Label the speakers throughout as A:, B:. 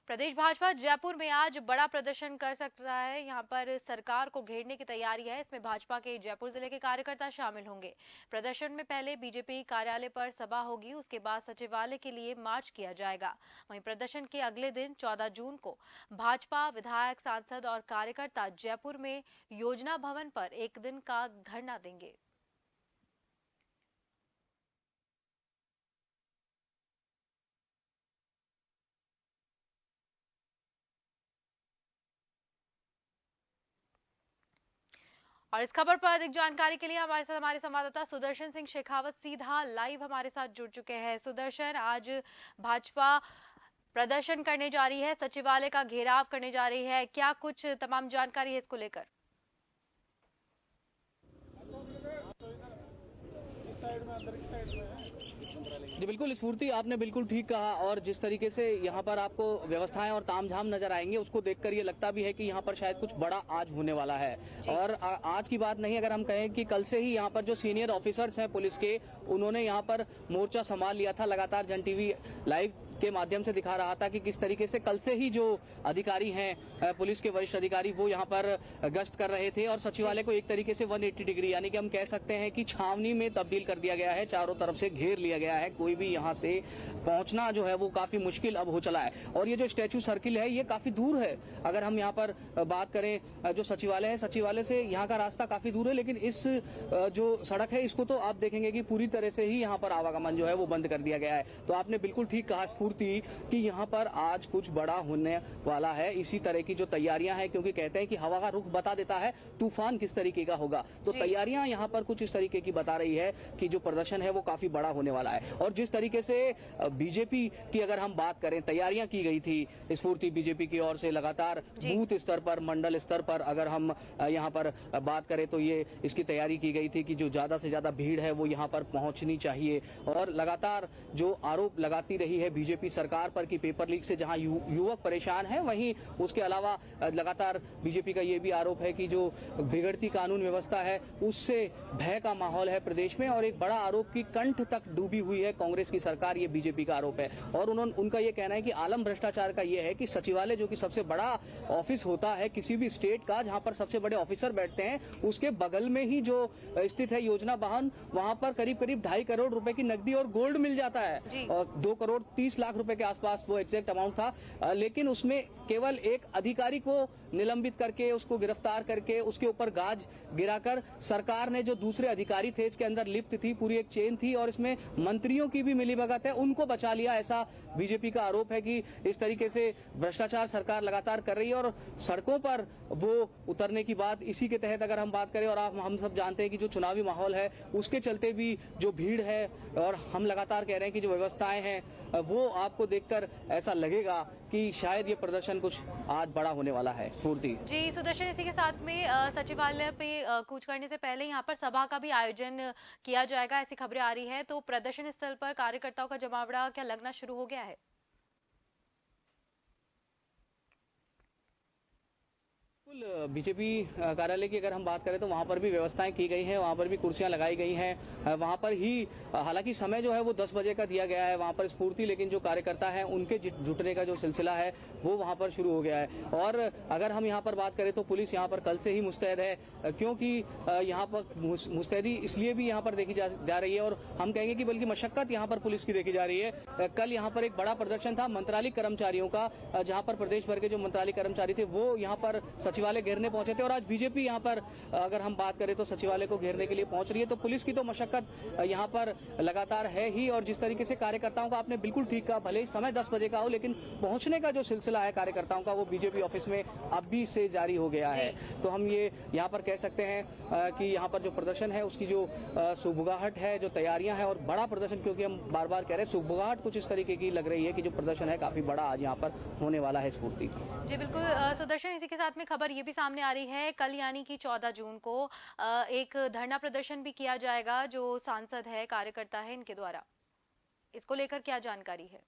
A: प्रदेश भाजपा जयपुर में आज बड़ा प्रदर्शन कर सक रहा है। यहां पर सरकार को घेरने की तैयारी है। इसमें भाजपा के जयपुर जिले के कार्यकर्ता शामिल होंगे। प्रदर्शन में पहले बीजेपी कार्यालय पर सभा होगी, उसके बाद सचिवालय के लिए मार्च किया जाएगा। वहीं प्रदर्शन के अगले दिन 14 जून को भाजपा विधायक, सांसद और कार्यकर्ता जयपुर में योजना भवन पर एक दिन का धरना देंगे। और इस खबर पर अधिक जानकारी के लिए हमारे साथ हमारे संवाददाता सुदर्शन सिंह शेखावत सीधा लाइव हमारे साथ जुड़ चुके हैं। सुदर्शन, आज भाजपा प्रदर्शन करने जा रही है, सचिवालय का घेराव करने जा रही है, क्या कुछ तमाम जानकारी है इसको लेकर?
B: जी बिल्कुल स्फूर्ति, आपने बिल्कुल ठीक कहा। और जिस तरीके से यहाँ पर आपको व्यवस्थाएं और तामझाम नजर आएंगे, उसको देखकर ये लगता भी है कि यहाँ पर शायद कुछ बड़ा आज होने वाला है। और आज की बात नहीं, अगर हम कहें कि कल से ही यहाँ पर जो सीनियर ऑफिसर्स हैं पुलिस के, उन्होंने यहाँ पर मोर्चा संभाल लिया था। लगातार जन टीवी लाइव के माध्यम से दिखा रहा था कि किस तरीके से कल से ही जो अधिकारी हैं, पुलिस के वरिष्ठ अधिकारी, वो यहाँ पर गश्त कर रहे थे और सचिवालय को एक तरीके से 180 डिग्री, यानी कि हम कह सकते हैं कि छावनी में तब्दील कर दिया गया है। चारों तरफ से घेर लिया गया है, कोई भी यहाँ से पहुंचना जो है वो काफी मुश्किल अब हो चला है। और ये जो स्टैचू सर्किल है, ये काफी दूर है। अगर हम यहाँ पर बात करें, जो सचिवालय है, सचिवालय से यहाँ का रास्ता काफी दूर है, लेकिन इस जो सड़क है, इसको तो आप देखेंगे कि पूरी तरह से ही यहाँ पर आवागमन जो है वो बंद कर दिया गया है। तो आपने बिल्कुल ठीक कहा कि यहाँ पर आज कुछ बड़ा होने वाला है। इसी तरह की जो तैयारियां हैं, क्योंकि कहते हैं कि हवा का रुख बता देता है तूफान किस तरीके का होगा, तो तैयारियां यहाँ पर कुछ इस तरीके की बता रही है कि जो प्रदर्शन है वो काफी बड़ा होने वाला है। और जिस तरीके से बीजेपी की अगर हम बात करें, तैयारियां की गई थी स्फूर्ति बीजेपी की ओर से लगातार बूथ स्तर पर, मंडल स्तर पर अगर हम यहाँ पर बात करें तो ये इसकी तैयारी की गई थी कि जो ज्यादा से ज्यादा भीड़ है वो यहाँ पर पहुंचनी चाहिए। और लगातार जो आरोप लगाती रही है बीजेपी सरकार पर कि पेपर लीक से जहां युवक परेशान है, वहीं उसके अलावा लगातार बीजेपी का ये भी आरोप है कि जो बिगड़ती कानून व्यवस्था है उससे भय का माहौल है प्रदेश में। और एक बड़ा आरोप की कंठ तक डूबी हुई है कांग्रेस की सरकार, ये बीजेपी का आरोप है। और उनका ये कहना है कि आलम भ्रष्टाचार का ये है कि सचिवालय, जो कि सबसे बड़ा ऑफिस होता है किसी भी स्टेट का, जहां पर सबसे बड़े ऑफिसर बैठते हैं, उसके बगल में ही जो स्थित है योजना भवन, वहां पर करीब करीब 2.5 करोड़ रुपए की नकदी और गोल्ड मिल जाता है। और 2 करोड़ 30 लाख रुपए के आसपास वो एग्जैक्ट अमाउंट था, लेकिन उसमें केवल एक अधिकारी को निलंबित करके, उसको गिरफ्तार करके, उसके ऊपर गाज गिराकर सरकार ने जो दूसरे अधिकारी थे इसके अंदर लिप्त थी, पूरी एक चेन थी और इसमें मंत्रियों की भी मिलीभगत है, उनको बचा लिया। ऐसा बीजेपी का आरोप है कि इस तरीके से भ्रष्टाचार सरकार लगातार कर रही है। और सड़कों पर वो उतरने की बात, इसी के तहत अगर हम बात करें, और हम सब जानते हैं कि जो चुनावी माहौल है उसके चलते भी जो भीड़ है, और हम लगातार कह रहे हैं कि जो व्यवस्थाएं हैं वो आपको देखकर ऐसा लगेगा कि शायद ये प्रदर्शन कुछ आज बड़ा होने वाला है। स्फूर्ति
A: जी सुदर्शन, इसी के साथ में सचिवालय पे कूच करने से पहले यहाँ पर सभा का भी आयोजन किया जाएगा, ऐसी खबरें आ रही है। तो प्रदर्शन स्थल पर कार्यकर्ताओं का जमावड़ा क्या लगना शुरू हो गया है?
B: बीजेपी कार्यालय की अगर हम बात करें तो वहां पर भी व्यवस्थाएं की गई हैं, वहां पर भी कुर्सियां लगाई गई हैं। वहां पर ही हालांकि समय जो है वो 10 बजे का दिया गया है वहां पर स्फूर्ति, लेकिन जो कार्यकर्ता हैं उनके जुटने का जो सिलसिला है वो वहां पर शुरू हो गया है। और अगर हम यहाँ पर बात करें तो पुलिस यहाँ पर कल से ही मुस्तैद है, क्योंकि यहाँ पर मुस्तैदी इसलिए भी यहाँ पर देखी जा रही है, और हम कहेंगे कि बल्कि मशक्कत यहाँ पर पुलिस की देखी जा रही है। कल यहाँ पर एक बड़ा प्रदर्शन था मंत्रालय कर्मचारियों का, जहाँ पर प्रदेश भर के जो मंत्रालय कर्मचारी थे वो यहाँ पर सचिवालय घेरने पहुंचे थे। और आज बीजेपी यहाँ पर अगर हम बात करें तो सचिवालय को घेरने के लिए पहुंच रही है। तो पुलिस की तो मशक्कत यहाँ पर लगातार है ही। और जिस तरीके से कार्यकर्ताओं का, आपने बिल्कुल ठीक कहा, भले ही समय 10 बजे का हो, लेकिन पहुंचने का जो सिलसिला है कार्यकर्ताओं का वो बीजेपी ऑफिस में अभी से जारी हो गया है। तो हम ये यहाँ पर कह सकते हैं कि यहाँ पर जो प्रदर्शन है उसकी जो सुगबुगाहट है, जो तैयारियां हैं, और बड़ा प्रदर्शन, क्योंकि हम बार बार कह रहे हैं सुगबुगाहट कुछ इस तरीके की लग रही है कि जो प्रदर्शन है काफी बड़ा आज यहाँ पर होने वाला है। स्फूर्ति
A: जी बिल्कुल सुदर्शन, इसी के साथ में खबर ये भी सामने आ रही है, कल यानी कि 14 जून को एक धरना प्रदर्शन भी किया जाएगा जो सांसद है, कार्यकर्ता है, इनके द्वारा। इसको लेकर क्या जानकारी है?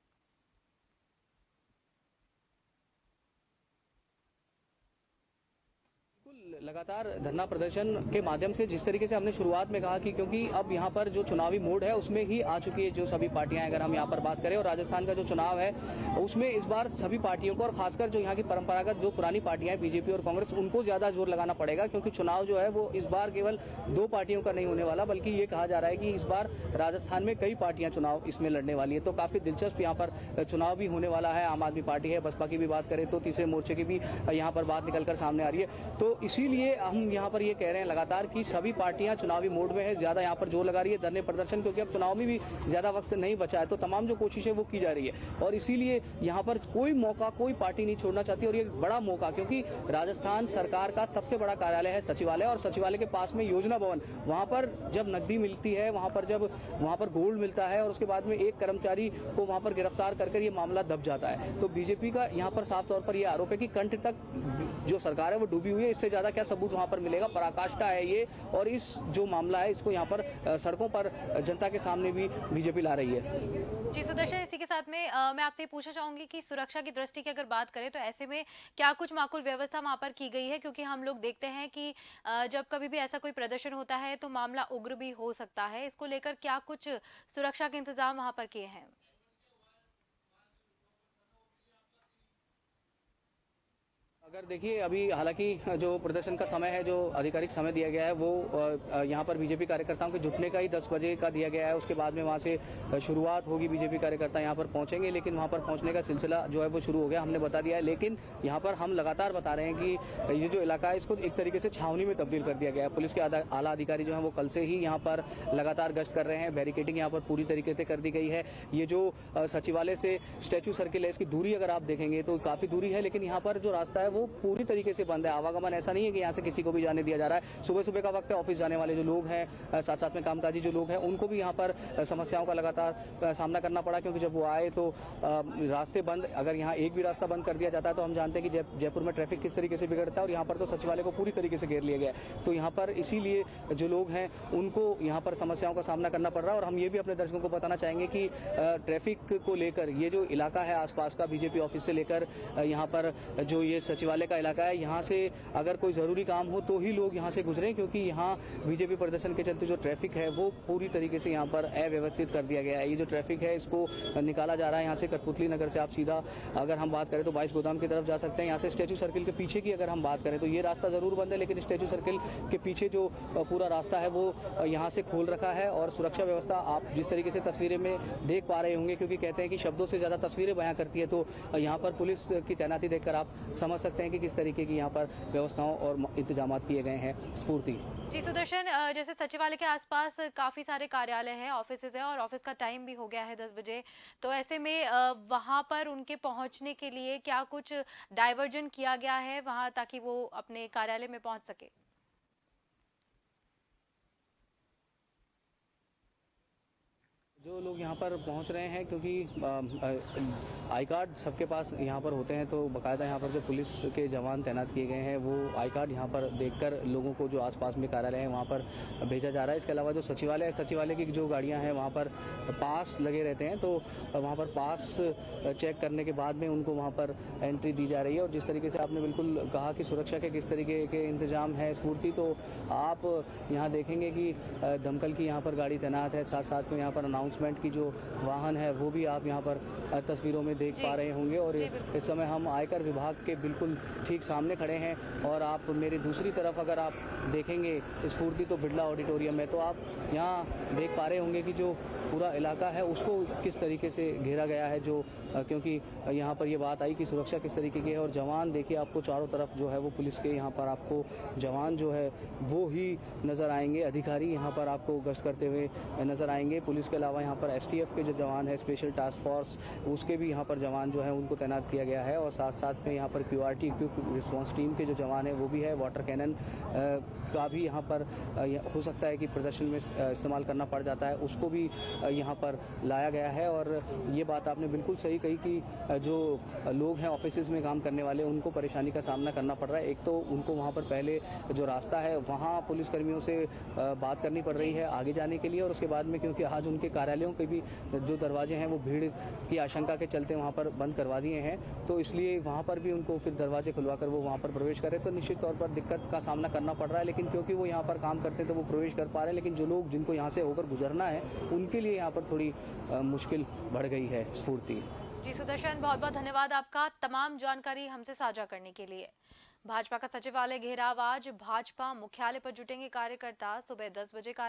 B: लगातार धरना प्रदर्शन के माध्यम से जिस तरीके से हमने शुरुआत में कहा कि क्योंकि अब यहाँ पर जो चुनावी मोड है उसमें ही आ चुकी है जो सभी पार्टियां, अगर हम यहाँ पर बात करें, और राजस्थान का जो चुनाव है उसमें इस बार सभी पार्टियों को और खासकर जो यहाँ की परंपरागत जो पुरानी पार्टियां हैं बीजेपी और कांग्रेस, उनको ज्यादा जोर लगाना पड़ेगा क्योंकि चुनाव जो है वो इस बार केवल दो पार्टियों का नहीं होने वाला, बल्कि ये कहा जा रहा है कि इस बार राजस्थान में कई पार्टियां चुनाव इसमें लड़ने वाली है। तो काफी दिलचस्प यहाँ पर चुनाव भी होने वाला है। आम आदमी पार्टी है, बसपा की भी बात करें तो तीसरे मोर्चे की भी यहाँ पर बात निकलकर सामने आ रही है। तो इसीलिए हम यहाँ पर ये कह रहे हैं लगातार कि सभी पार्टियां चुनावी मोड में है, ज्यादा यहाँ पर जोर लगा रही है धरने प्रदर्शन, क्योंकि अब चुनाव में भी ज्यादा वक्त नहीं बचा है। तो तमाम जो कोशिशें वो की जा रही है और इसीलिए यहाँ पर कोई मौका कोई पार्टी नहीं छोड़ना चाहती। और ये बड़ा मौका, क्योंकि राजस्थान सरकार का सबसे बड़ा कार्यालय है सचिवालय, और सचिवालय के पास में योजना भवन, वहां पर जब नकदी मिलती है, वहां पर गोल्ड मिलता है और उसके बाद में एक कर्मचारी को वहां पर गिरफ्तार कर ये मामला दब जाता है। तो बीजेपी का यहाँ पर साफ तौर पर यह आरोप है कि कंठ तक जो सरकार है वो डूबी हुई है, इससे ज्यादा क्या सबूत वहां पर मिलेगा। पराकाष्ठा है ये, और इस जो मामला है इसको यहाँ पर सड़कों पर जनता के सामने भी बीजेपी ला रही है।
A: जी सुदर्शन, इसी के साथ में मैं आपसे पूछना चाहूंगी कि सुरक्षा की दृष्टि की अगर बात करें तो ऐसे में क्या कुछ माकूल व्यवस्था वहां पर की गई है, क्योंकि हम लोग देखते हैं कि जब कभी भी ऐसा कोई प्रदर्शन होता है तो मामला उग्र भी हो सकता है। इसको लेकर क्या कुछ सुरक्षा के इंतजाम वहां पर किए हैं?
B: अगर देखिए, अभी हालांकि जो प्रदर्शन का समय है, जो आधिकारिक समय दिया गया है वो यहाँ पर बीजेपी कार्यकर्ताओं के जुटने का ही 10 बजे का दिया गया है। उसके बाद में वहाँ से शुरुआत होगी, बीजेपी कार्यकर्ता यहाँ पर पहुँचेंगे, लेकिन वहाँ पर पहुँचने का सिलसिला जो है वो शुरू हो गया, हमने बता दिया है। लेकिन यहाँ पर हम लगातार बता रहे हैं कि ये जो इलाका है इसको एक तरीके से छावनी में तब्दील कर दिया गया है। पुलिस के आला अधिकारी जो है वो कल से ही यहाँ पर लगातार गश्त कर रहे हैं। बैरिकेडिंग यहाँ पर पूरी तरीके से कर दी गई है। ये जो सचिवालय से स्टैच्यू सर्किल है, इसकी दूरी अगर आप देखेंगे तो काफी दूरी है, लेकिन यहाँ पर जो रास्ता है वो पूरी तरीके से बंद है। आवागमन ऐसा नहीं है कि यहाँ से किसी को भी जाने दिया जा रहा है। सुबह सुबह का वक्त है, ऑफिस जाने वाले जो लोग हैं, साथ साथ में कामकाजी जो लोग हैं, उनको भी यहाँ पर समस्याओं का लगातार सामना करना पड़ा, क्योंकि जब वो आए तो रास्ते बंद। अगर यहाँ एक भी रास्ता बंद कर दिया जाता है तो हम जानते हैं कि जयपुर में ट्रैफिक किस तरीके से बिगड़ता है, और यहाँ पर तो सचिवालय को पूरी तरीके से घेर लिया गया है। तो यहाँ पर इसीलिए जो लोग हैं उनको यहाँ पर समस्याओं का सामना करना पड़ रहा है। और हम ये भी अपने दर्शकों को बताना चाहेंगे कि ट्रैफिक को लेकर ये जो इलाका है आसपास का, बीजेपी ऑफिस से लेकर यहाँ पर जो ये सचिवालय का इलाका है, यहाँ से अगर कोई जरूरी काम हो तो ही लोग यहाँ से गुजरें, क्योंकि यहाँ बीजेपी प्रदर्शन के चलते जो ट्रैफिक है वो पूरी तरीके से यहाँ पर अव्यवस्थित कर दिया गया है। ये जो ट्रैफिक है इसको निकाला जा रहा है। यहाँ से कठपुतली नगर से आप सीधा अगर हम बात करें तो 22 गोदाम की तरफ जा सकते हैं। यहाँ से स्टैच्यू सर्किल के पीछे की अगर हम बात करें तो ये रास्ता जरूर बंद है, लेकिन स्टैच्यू सर्किल के पीछे जो पूरा रास्ता है वो यहाँ से खोल रखा है। और सुरक्षा व्यवस्था आप जिस तरीके से तस्वीरें में देख पा रहे होंगे, क्योंकि कहते हैं कि शब्दों से ज्यादा तस्वीरें बयां करती है, तो यहाँ पर पुलिस की तैनाती देखकर आप समझ सकते हैं कि किस तरीके की यहाँ पर व्यवस्थाओं और इंतजाम किए गए हैं। स्फूर्ति
A: जी सुदर्शन, जैसे सचिवालय के आसपास काफी सारे कार्यालय हैं, ऑफिसेज है, और ऑफिस का टाइम भी हो गया है 10 बजे, तो ऐसे में वहां पर उनके पहुंचने के लिए क्या कुछ डाइवर्जन किया गया है वहां, ताकि वो अपने कार्यालय में पहुंच सके?
B: जो लोग यहाँ पर पहुँच रहे हैं, क्योंकि आई कार्ड सबके पास यहाँ पर होते हैं, तो बाकायदा यहाँ पर जो पुलिस के जवान तैनात किए गए हैं वो आई कार्ड यहाँ पर देखकर लोगों को जो आसपास में कार्यालय है वहाँ पर भेजा जा रहा है। इसके अलावा जो सचिवालय की जो गाड़ियाँ हैं वहाँ पर पास लगे रहते हैं, तो वहाँ पर पास चेक करने के बाद में उनको वहाँ पर एंट्री दी जा रही है। और जिस तरीके से आपने बिल्कुल कहा कि सुरक्षा के किस तरीके के इंतजाम है स्फूर्ति, तो आप यहाँ देखेंगे कि दमकल की यहाँ पर गाड़ी तैनात है, साथ साथ में यहाँ पर अनाउंसमेंट की जो वाहन है वो भी आप यहाँ पर तस्वीरों में देख पा रहे होंगे। और इस समय हम आयकर विभाग के बिल्कुल ठीक सामने खड़े हैं, और आप मेरी दूसरी तरफ अगर आप देखेंगे स्फूर्ति तो बिरला ऑडिटोरियम में, तो आप यहाँ देख पा रहे होंगे कि जो पूरा इलाका है उसको किस तरीके से घेरा गया है। जो क्योंकि यहाँ पर ये बात आई कि सुरक्षा किस तरीके की है, और जवान देखिए आपको चारों तरफ जो है वो पुलिस के यहाँ पर आपको जवान जो है वो ही नज़र आएंगे, अधिकारी यहाँ पर आपको गश्त करते हुए नज़र आएंगे। पुलिस के अलावा यहाँ पर STF के जो जवान है, स्पेशल टास्क फोर्स, उसके भी यहाँ पर जवान जो है उनको तैनात किया गया है। और साथ साथ में यहाँ पर QRT क्विक रिस्पॉन्स टीम के जो जवान है वो भी है। वाटर कैनन का भी यहाँ पर हो सकता है कि प्रदर्शन में इस्तेमाल करना पड़ जाता है, उसको भी यहाँ पर लाया गया है। और ये बात आपने बिल्कुल सही कही कि जो लोग हैं ऑफिस में काम करने वाले, उनको परेशानी का सामना करना पड़ रहा है। एक तो उनको वहाँ पर पहले जो रास्ता है वहाँ पुलिसकर्मियों से बात करनी पड़ रही है आगे जाने के लिए, और उसके बाद में क्योंकि आज उनके कार्यालयों के भी जो दरवाजे हैं वो भीड़ की आशंका के चलते वहाँ पर बंद करवा दिए हैं। तो इसलिए वहाँ पर भी उनको फिर दरवाजे खुलवाकर वो वहाँ पर प्रवेश करें तो निश्चित तौर पर दिक्कत का सामना करना पड़ रहा है। लेकिन क्योंकि वो यहाँ पर काम करते हैं तो वो प्रवेश कर पा रहे हैं, लेकिन जो लोग जिनको यहाँ से होकर गुजरना है उनके लिए यहाँ पर थोड़ी मुश्किल बढ़ गई है स्फूर्ति।
A: जी सुदर्शन, बहुत बहुत धन्यवाद आपका तमाम जानकारी हमसे साझा करने के लिए। भाजपा का सचिवालय घेराव, आज भाजपा मुख्यालय पर जुटेंगे कार्यकर्ता। सुबह 10 बजे कार्य